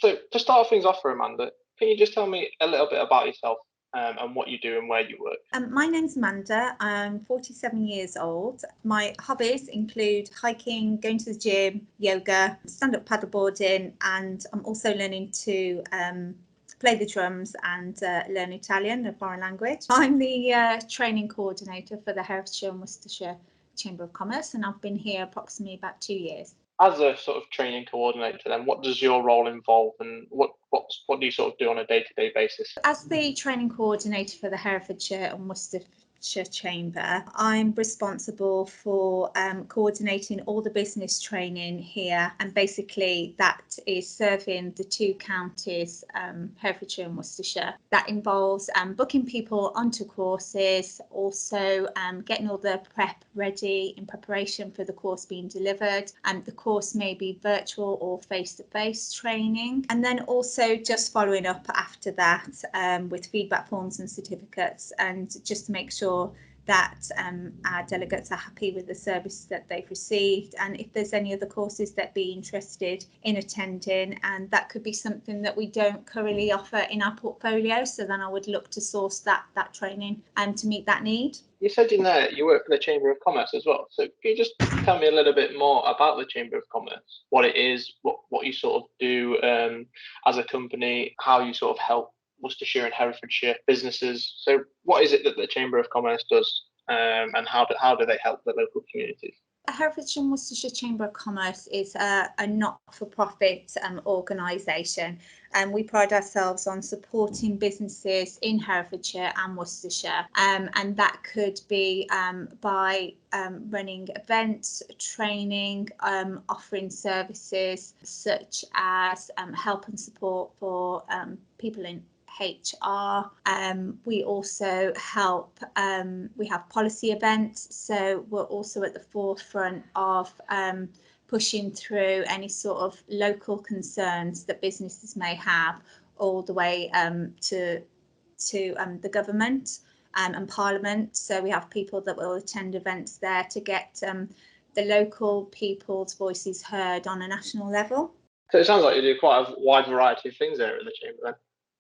So to start things off for Amanda, can you just tell me a little bit about yourself and what you do and where you work? My name's Amanda. I'm 47 years old. My hobbies include hiking, going to the gym, yoga, stand-up paddleboarding, and I'm also learning to play the drums and learn Italian, a foreign language. I'm the training coordinator for the Herefordshire and Worcestershire Chamber of Commerce, and I've been here approximately about 2 years. As a sort of training coordinator, then what does your role involve, and what do you sort of do on a day-to-day basis? As the training coordinator for the Herefordshire and Worcestershire Chamber, I'm responsible for coordinating all the business training here, and basically that is serving the two counties, Herefordshire and Worcestershire. That involves booking people onto courses, also getting all the prep ready in preparation for the course being delivered, and the course may be virtual or face-to-face training, and then also just following up after that with feedback forms and certificates, and just to make sure that our delegates are happy with the service that they've received, and if there's any other courses that be interested in attending, and that could be something that we don't currently offer in our portfolio, so then I would look to source that training and to meet that need. You said in there you work for the Chamber of Commerce as well, so can you just tell me a little bit more about the Chamber of Commerce, what it is, what you sort of do as a company, how you sort of help Worcestershire and Herefordshire businesses? So what is it that the Chamber of Commerce does, and how do they help the local communities? Herefordshire and Worcestershire Chamber of Commerce is a not-for-profit organisation, and we pride ourselves on supporting businesses in Herefordshire and Worcestershire, and that could be by running events, training, offering services such as help and support for people in HR. We also help, we have policy events, so we're also at the forefront of pushing through any sort of local concerns that businesses may have, all the way to the government and Parliament. So we have people that will attend events there to get the local people's voices heard on a national level. So it sounds like you do quite a wide variety of things there at the Chamber then.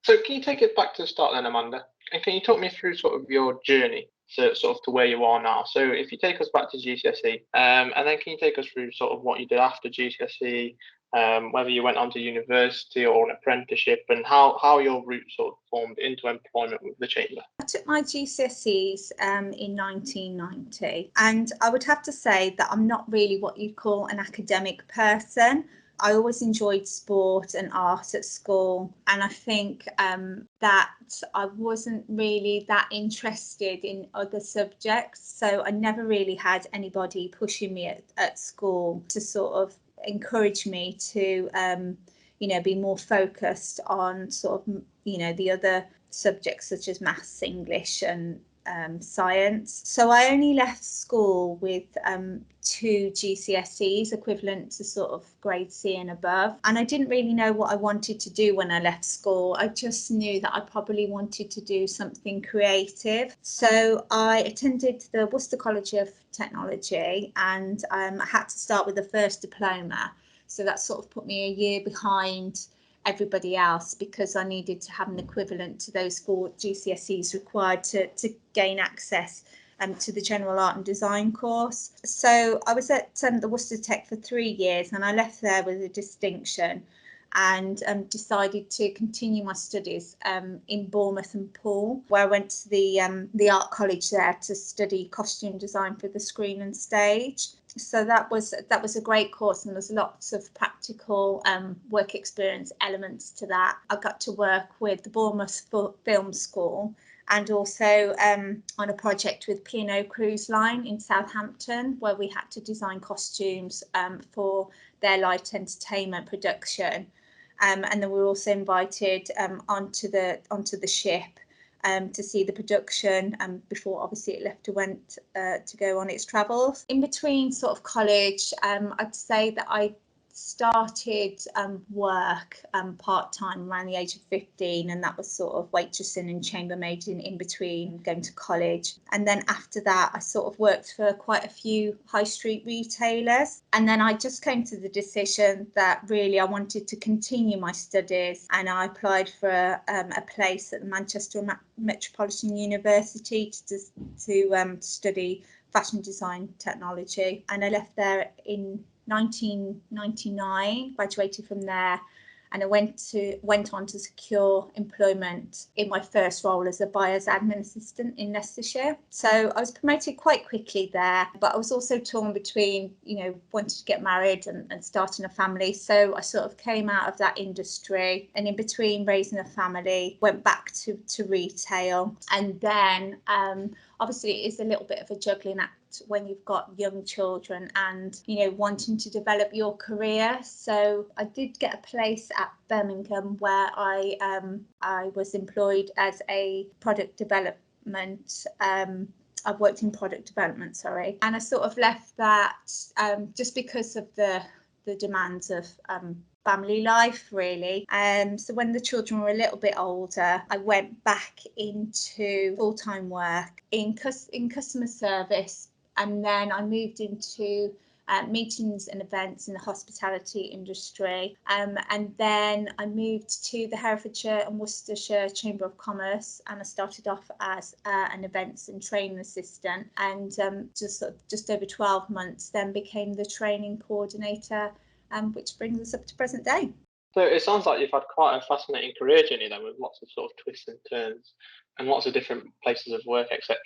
So can you take it back to the start then, Amanda? And can you talk me through sort of your journey to where you are now? So if you take us back to GCSE, and then can you take us through sort of what you did after GCSE, whether you went on to university or an apprenticeship, and how your route sort of formed into employment with the Chamber? I took my GCSEs in 1990, and I would have to say that I'm not really what you'd call an academic person. I always enjoyed sport and art at school, and I think that I wasn't really that interested in other subjects, so I never really had anybody pushing me at school to sort of encourage me to be more focused on sort of the other subjects such as maths, English and science. So I only left school with 2 GCSEs, equivalent to sort of grade C and above, and I didn't really know what I wanted to do when I left school. I just knew that I probably wanted to do something creative, so I attended the Worcester College of Technology, and I had to start with the first diploma, so that sort of put me a year behind everybody else, because I needed to have an equivalent to those 4 GCSEs required to gain access to the general art and design course. So I was at the Worcester Tech for 3 years, and I left there with a distinction, and decided to continue my studies in Bournemouth and Poole, where I went to the art college there to study costume design for the screen and stage. So that was a great course, and there's lots of practical work experience elements to that. I got to work with the Bournemouth Film School, and also on a project with P&O Cruise Line in Southampton, where we had to design costumes for their light entertainment production. And then we were also invited onto the ship to see the production before obviously it went to go on its travels. In between sort of college, I'd say that I started work part-time around the age of 15, and that was sort of waitressing and chambermaid in between going to college. And then after that I sort of worked for quite a few high street retailers, and then I just came to the decision that really I wanted to continue my studies, and I applied for a place at the Manchester Metropolitan University to study fashion design technology, and I left there in 1999, graduated from there, and I went on to secure employment in my first role as a buyer's admin assistant in Leicestershire. So I was promoted quite quickly there, but I was also torn between, wanting to get married and starting a family. So I sort of came out of that industry, and in between raising a family, went back to retail. And then obviously it is a little bit of a juggling act when you've got young children and wanting to develop your career. So I did get a place at Birmingham where I was employed as a product development. I've worked in product development, and I sort of left that just because of the demands of family life, really. So when the children were a little bit older, I went back into full-time work in customer service, and then I moved into meetings and events in the hospitality industry, and then I moved to the Herefordshire and Worcestershire Chamber of Commerce, and I started off as an events and training assistant, and just over 12 months then became the training coordinator, which brings us up to present day. So it sounds like you've had quite a fascinating career journey then, with lots of sort of twists and turns and lots of different places of work, etc.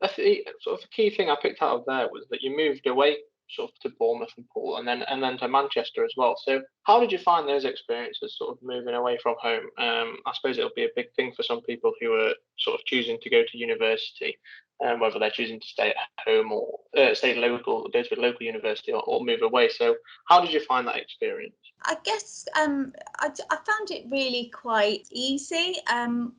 I think sort of the key thing I picked out of there was that you moved away sort of to Bournemouth and Poole, and then to Manchester as well. So how did you find those experiences, sort of moving away from home? I suppose it'll be a big thing for some people who are sort of choosing to go to university, whether they're choosing to stay at home or stay local, go to a local university, or move away. So how did you find that experience? I guess I found it really quite easy.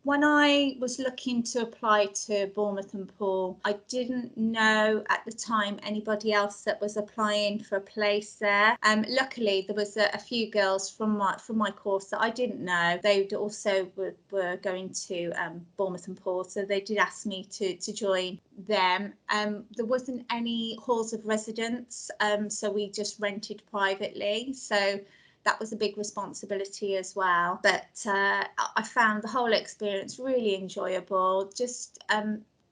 When I was looking to apply to Bournemouth and Poole, I didn't know at the time anybody else that was applying for a place there. Luckily, there was a few girls from my course that I didn't know. They also were going to Bournemouth and Poole, so they did ask me to join them. There wasn't any halls of residence, so we just rented privately. So that was a big responsibility as well. But I found the whole experience really enjoyable, just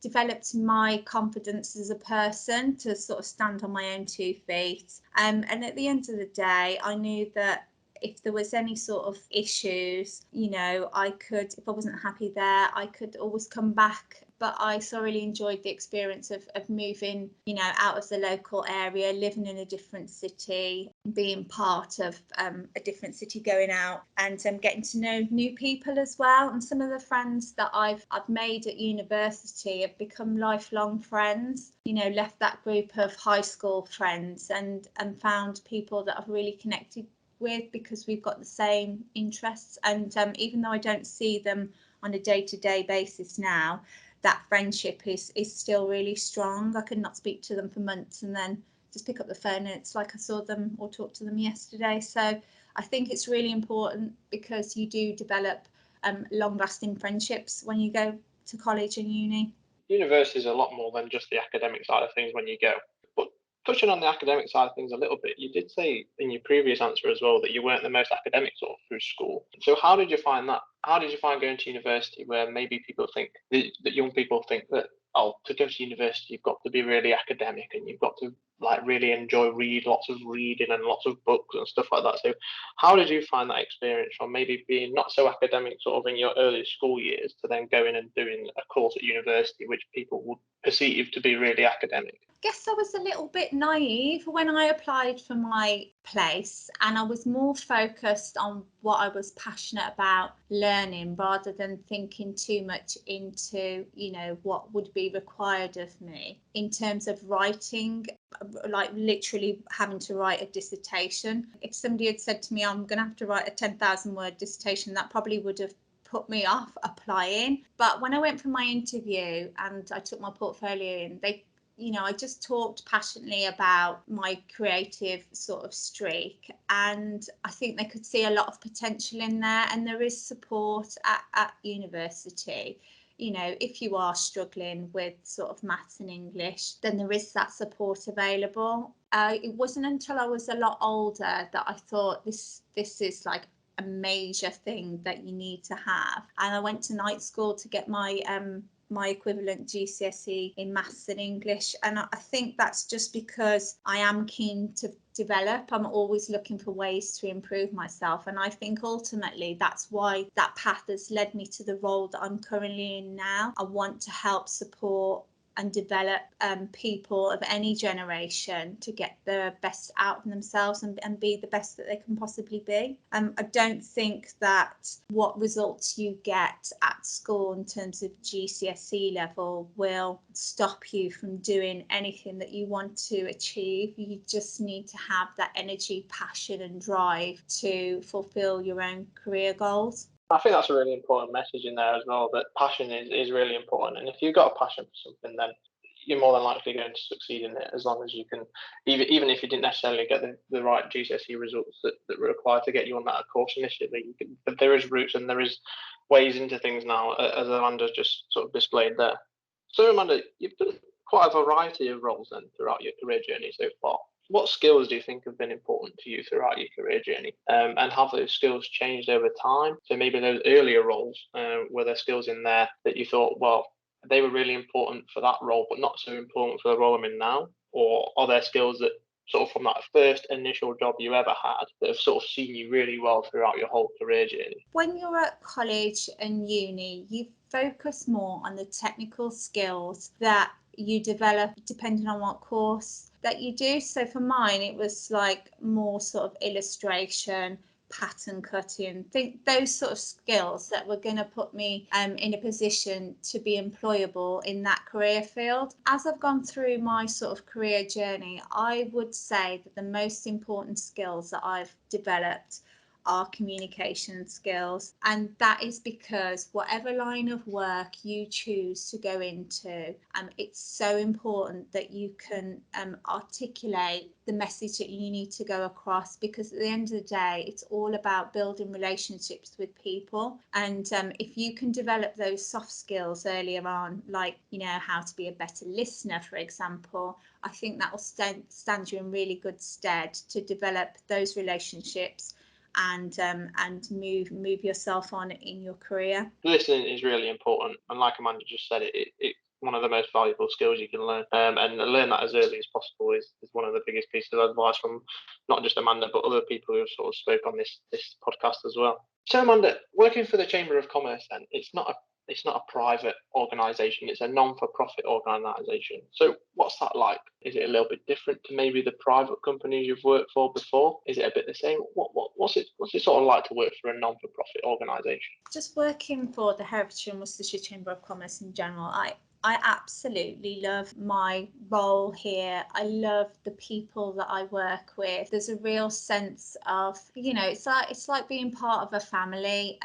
developed my confidence as a person to sort of stand on my own 2 feet. And at the end of the day, I knew that if there was any sort of issues, I could, if I wasn't happy there, I could always come back. But I thoroughly enjoyed the experience of moving, out of the local area, living in a different city, being part of a different city, going out and getting to know new people as well. And some of the friends that I've made at university have become lifelong friends. Left that group of high school friends and found people that I've really connected with because we've got the same interests. And even though I don't see them on a day-to-day basis now, that friendship is still really strong. I could not speak to them for months and then just pick up the phone and it's like I saw them or talked to them yesterday. So I think it's really important because you do develop long-lasting friendships when you go to college and uni. University is a lot more than just the academic side of things when you go. But touching on the academic side of things a little bit, you did say in your previous answer as well that you weren't the most academic sort of through school. So how did you find that? How did you find going to university where maybe people think that young people think that, oh, to go to university you've got to be really academic and you've got to really enjoy lots of reading and lots of books and stuff like that. So how did you find that experience from maybe being not so academic sort of in your early school years to then going and doing a course at university which people would perceive to be really academic? Guess I was a little bit naive when I applied for my place, and I was more focused on what I was passionate about learning rather than thinking too much into, what would be required of me in terms of writing, like literally having to write a dissertation. If somebody had said to me, I'm going to have to write a 10,000 word dissertation, that probably would have put me off applying. But when I went for my interview and I took my portfolio in, they I just talked passionately about my creative sort of streak, and I think they could see a lot of potential in there, and there is support at university. If you are struggling with sort of maths and English, then there is that support available. It wasn't until I was a lot older that I thought this is like a major thing that you need to have. And I went to night school to get my equivalent GCSE in maths and English, and I think that's just because I am keen to develop. I'm always looking for ways to improve myself, and I think ultimately that's why that path has led me to the role that I'm currently in now. I want to help support and develop people of any generation to get the best out of themselves and be the best that they can possibly be. I don't think that what results you get at school in terms of GCSE level will stop you from doing anything that you want to achieve. You just need to have that energy, passion and drive to fulfill your own career goals. I think that's a really important message in there as well, that passion is really important. And if you've got a passion for something, then you're more than likely going to succeed in it, as long as you can, even if you didn't necessarily get the right GCSE results that were required to get you on that course initially. There is routes and there is ways into things now, as Amanda's just sort of displayed there. So Amanda, you've done quite a variety of roles then throughout your career journey so far. What skills do you think have been important to you throughout your career journey? And have those skills changed over time? So maybe those earlier roles, were there skills in there that you thought, well, they were really important for that role, but not so important for the role I'm in now? Or are there skills that sort of from that first initial job you ever had that have sort of seen you really well throughout your whole career journey? When you're at college and uni, you focus more on the technical skills that you develop depending on what course that you do. So for mine, it was like more sort of illustration, pattern cutting, think those sort of skills that were going to put me in a position to be employable in that career field. As I've gone through my sort of career journey, I would say that the most important skills that I've developed are communication skills, and that is because whatever line of work you choose to go into, it's so important that you can articulate the message that you need to go across, because at the end of the day it's all about building relationships with people. And if you can develop those soft skills earlier on, like how to be a better listener, for example, I think that will stand you in really good stead to develop those relationships and move yourself on in your career. Listening is really important, and like Amanda just said, it's one of the most valuable skills you can learn, and learn that as early as possible is one of the biggest pieces of advice from not just Amanda but other people who have sort of spoke on this podcast as well. So Amanda, working for the Chamber of Commerce, then it's not a private organisation, it's a non-for-profit organisation. So what's that like? Is it a little bit different to maybe the private companies you've worked for before? Is it a bit the same? What's it sort of like to work for a non-for-profit organisation? Just working for the Herefordshire and Worcestershire Chamber of Commerce in general, I absolutely love my role here. I love the people that I work with. There's a real sense of, it's like being part of a family.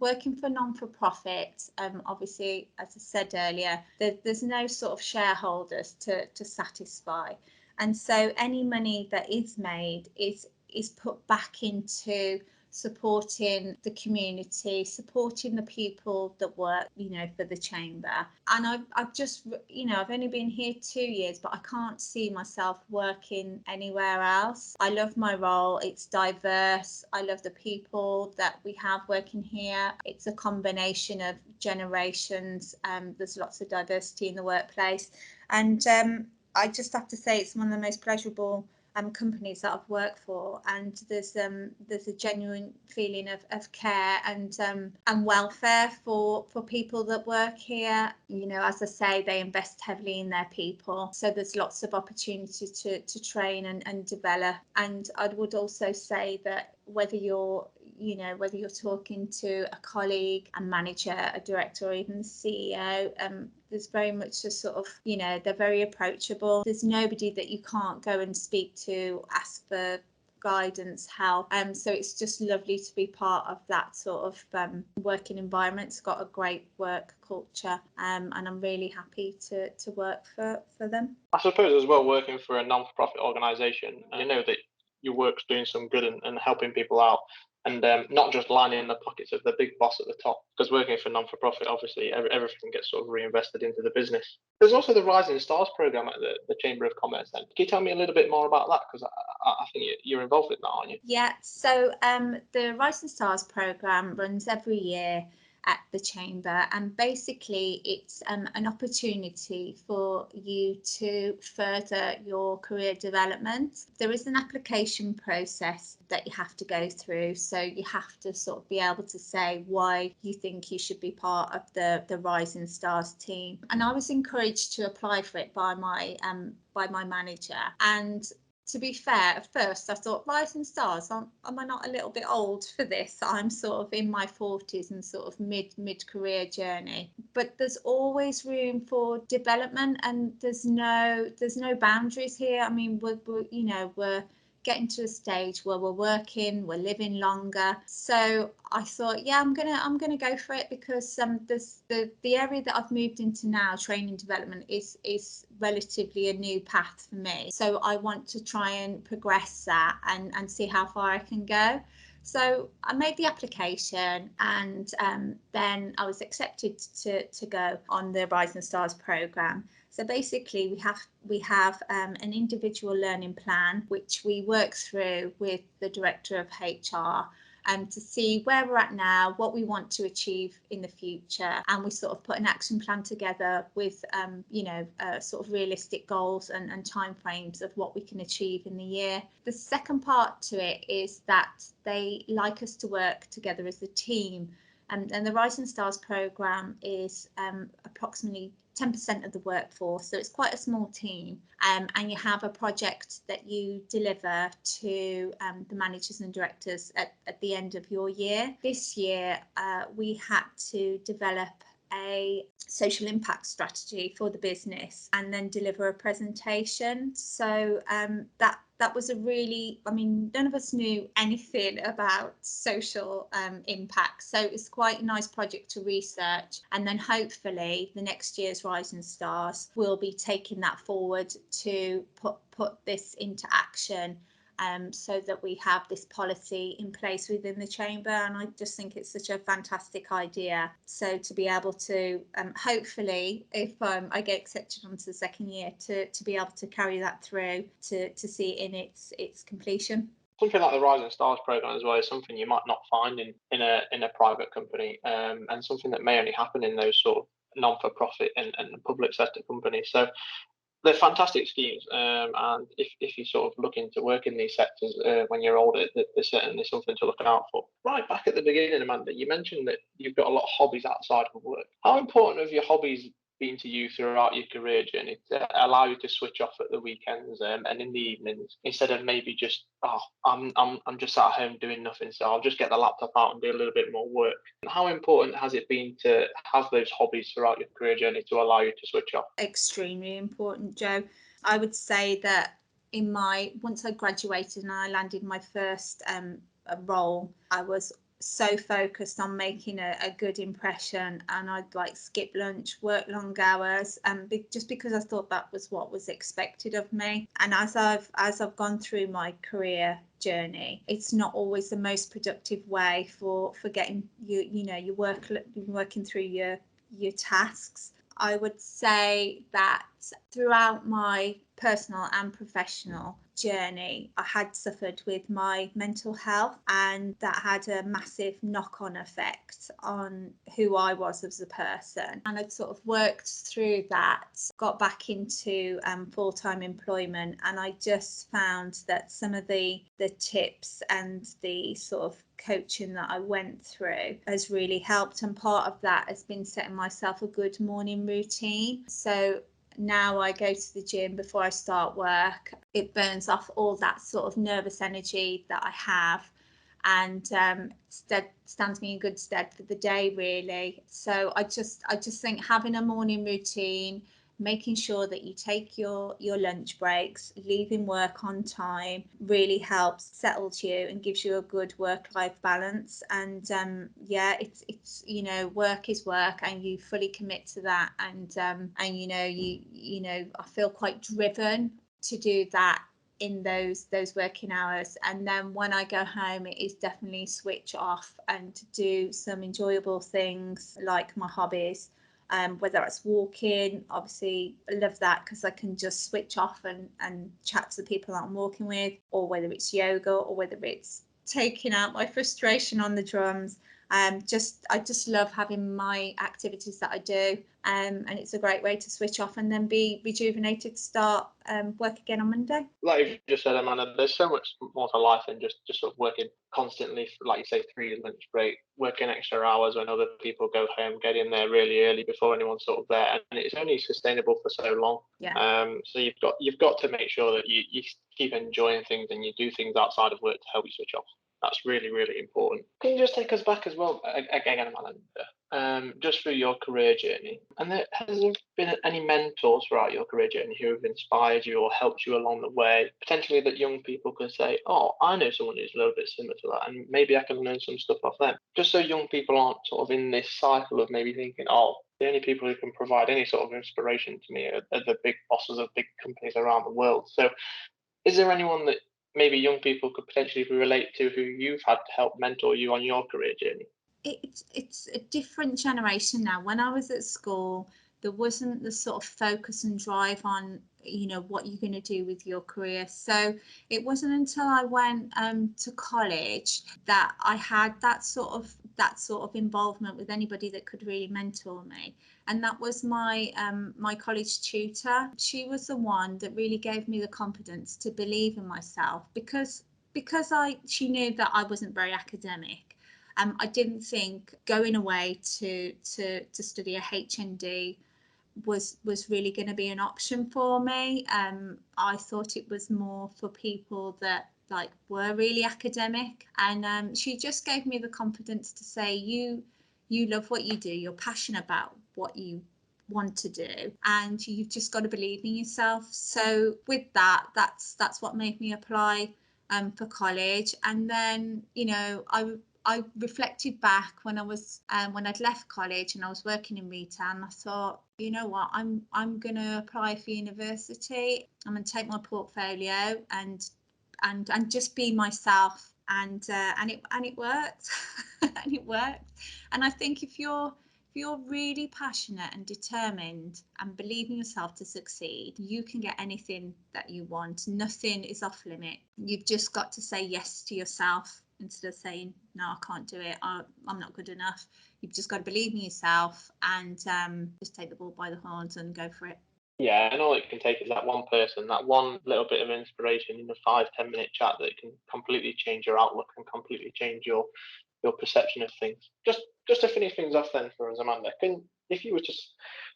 Working for non-for-profit, obviously, as I said earlier, there's no sort of shareholders to satisfy, and so any money that is made is put back into supporting the community, supporting the people that work, for the chamber. And I've just, I've only been here 2 years, but I can't see myself working anywhere else. I love my role. It's diverse. I love the people that we have working here. It's a combination of generations. There's lots of diversity in the workplace. And I just have to say it's one of the most pleasurable companies that I've worked for, and there's a genuine feeling of care and welfare for people that work here. As I say, they invest heavily in their people, so there's lots of opportunity to train and develop. And I would also say that whether you're talking to a colleague, a manager, a director, or even the CEO, there's very much a sort of, they're very approachable. There's nobody that you can't go and speak to, ask for guidance, help. So it's just lovely to be part of that sort of working environment. It's got a great work culture, and I'm really happy to work for them. I suppose as well, working for a non-for-profit organisation, you know that your work's doing some good and helping people out, and not just lining in the pockets of the big boss at the top. Because working for non-for-profit, obviously, everything gets sort of reinvested into the business. There's also the Rising Stars programme at the Chamber of Commerce. Then, can you tell me a little bit more about that? Because I think you're involved with that, aren't you? Yeah. So the Rising Stars programme runs every year at the Chamber, and basically it's an opportunity for you to further your career development. There is an application process that you have to go through, so you have to sort of be able to say why you think you should be part of the Rising Stars team. And I was encouraged to apply for it by my manager, and to be fair, at first I thought, Rising Stars, am I not a little bit old for this? I'm sort of in my 40s and sort of mid-career journey. But there's always room for development, and there's no boundaries here. I mean, we're getting to a stage where we're working, we're living longer. So I thought, yeah, I'm gonna go for it, because the area that I've moved into now, training development, is relatively a new path for me. So I want to try and progress that and see how far I can go. So I made the application, and then I was accepted to go on the Rising Stars programme. So basically we have an individual learning plan, which we work through with the Director of HR, to see where we're at now, what we want to achieve in the future, and we sort of put an action plan together with sort of realistic goals and timeframes of what we can achieve in the year. The second part to it is that they like us to work together as a team, and the Rising Stars programme is approximately 10% of the workforce, so it's quite a small team, and you have a project that you deliver to the managers and directors at the end of your year. This year we had to develop a social impact strategy for the business and then deliver a presentation. So that was a really, I mean, none of us knew anything about social impact. So it's quite a nice project to research. And then hopefully the next year's Rising Stars will be taking that forward to put this into action, so that we have this policy in place within the Chamber. And I just think it's such a fantastic idea. So to be able to hopefully, if I get accepted onto the second year, to be able to carry that through to see it in its completion. Something like the Rising Stars programme as well is something you might not find in a private company, and something that may only happen in those sort of non-for-profit and public sector companies. So they're fantastic schemes, and if you're sort of looking to work in these sectors when you're older, there's certainly something to look out for. Right back at the beginning, Amanda, you mentioned that you've got a lot of hobbies outside of work. How important have your hobbies been to you throughout your career journey to allow you to switch off at the weekends and in the evenings, instead of maybe just, I'm just at home doing nothing, so I'll just get the laptop out and do a little bit more work? How important has it been to have those hobbies throughout your career journey to allow you to switch off? Extremely important, Joe. I would say that once I graduated and I landed my first role, I was so focused on making a good impression, and I'd like skip lunch, work long hours, just because I thought that was what was expected of me. And as I've gone through my career journey, it's not always the most productive way for getting you working through your tasks. I would say that throughout my personal and professional journey, I had suffered with my mental health, and that had a massive knock-on effect on who I was as a person. And I'd sort of worked through that, got back into full-time employment, and I just found that some of the tips and the sort of coaching that I went through has really helped, and part of that has been setting myself a good morning routine. So now I go to the gym before I start work. It burns off all that sort of nervous energy that I have, and stands me in good stead for the day, really. So I just think having a morning routine, making sure that you take your lunch breaks, leaving work on time really helps, settles you and gives you a good work-life balance. And it's work is work, and you fully commit to that. And I feel quite driven to do that in those working hours. And then when I go home, it is definitely switch off and do some enjoyable things like my hobbies. Whether it's walking, obviously I love that because I can just switch off and chat to the people that I'm walking with, or whether it's yoga, or whether it's taking out my frustration on the drums. I just love having my activities that I do, and it's a great way to switch off and then be rejuvenated to start work again on Monday. Like you just said, Amanda, there's so much more to life than just sort of working constantly, like you say, through your lunch break, working extra hours when other people go home, get in there really early before anyone's sort of there, and it's only sustainable for so long. Yeah. So you've got to make sure that you keep enjoying things and you do things outside of work to help you switch off. That's really, really important. Can you just take us back as well, again, Amanda, just through your career journey? And has there been any mentors throughout your career journey who have inspired you or helped you along the way? Potentially that young people could say, oh, I know someone who's a little bit similar to that, and maybe I can learn some stuff off them. Just so young people aren't sort of in this cycle of maybe thinking, oh, the only people who can provide any sort of inspiration to me are the big bosses of big companies around the world. So is there anyone that maybe young people could potentially relate to who you've had to help mentor you on your career journey? It's a different generation now. When I was at school, there wasn't the sort of focus and drive on what you're going to do with your career. So it wasn't until I went to college that I had that sort of involvement with anybody that could really mentor me. And that was my college tutor. She was the one that really gave me the confidence to believe in myself, because she knew that I wasn't very academic. I didn't think going away to study a HND was really going to be an option for me. I thought it was more for people that were really academic, and she just gave me the confidence to say, you love what you do, you're passionate about what you want to do, and you've just got to believe in yourself. So with that's what made me apply for college. And then I reflected back when I was when I'd left college and I was working in retail, and I thought, you know what, I'm going to apply for university. I'm going to take my portfolio and just be myself, and it worked. And it worked. And I think if you're really passionate and determined and believe in yourself to succeed, you can get anything that you want. Nothing is off limit. You've just got to say yes to yourself instead of saying, no, I can't do it, I'm not good enough. You've just got to believe in yourself and just take the ball by the horns and go for it. Yeah, and all it can take is that one person, that one little bit of inspiration in a 5-10 minute chat that can completely change your outlook and completely change your perception of things. Just to finish things off then for us, Amanda, if you were to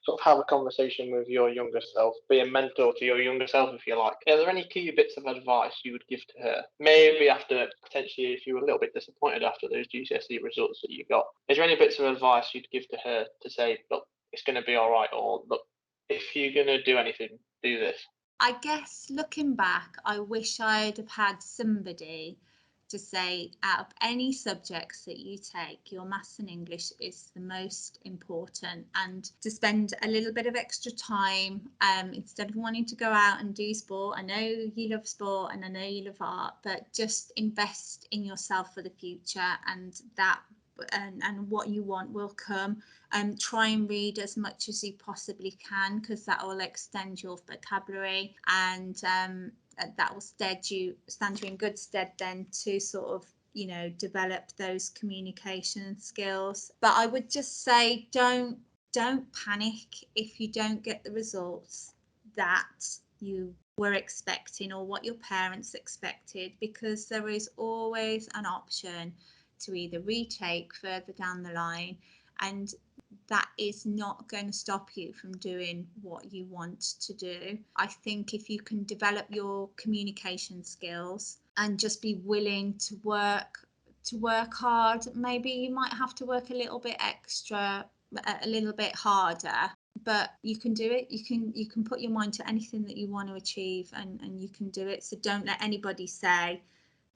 sort of have a conversation with your younger self, be a mentor to your younger self, if you like, are there any key bits of advice you would give to her? Maybe after, potentially, if you were a little bit disappointed after those GCSE results that you got, is there any bits of advice you'd give to her to say, look, it's going to be all right, or look, if you're going to do anything, do this? I guess looking back, I wish I'd have had somebody to say, out of any subjects that you take, your maths and English is the most important, and to spend a little bit of extra time instead of wanting to go out and do sport. I know you love sport and I know you love art, but just invest in yourself for the future, and what you want will come. Try and read as much as you possibly can, because that will extend your vocabulary, and that will stand you in good stead then to sort of develop those communication skills. But I would just say, don't panic if you don't get the results that you were expecting or what your parents expected, because there is always an option to either retake further down the line, and that is not going to stop you from doing what you want to do. I think if you can develop your communication skills and just be willing to work hard, maybe you might have to work a little bit extra, a little bit harder, but you can do it. You can put your mind to anything that you want to achieve, and you can do it. So don't let anybody say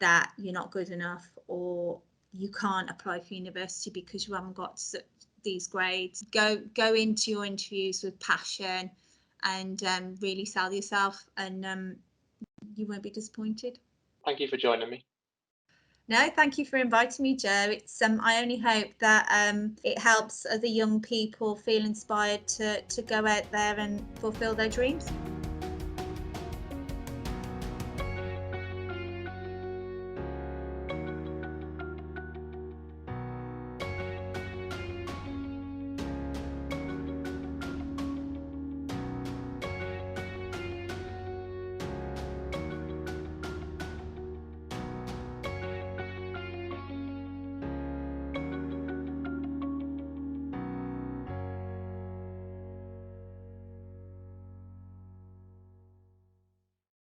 that you're not good enough or you can't apply for university because you haven't got these grades. Go into your interviews with passion and really sell yourself, and you won't be disappointed. Thank you for joining me. No, thank you for inviting me, Joe. It's I only hope that it helps other young people feel inspired to go out there and fulfill their dreams.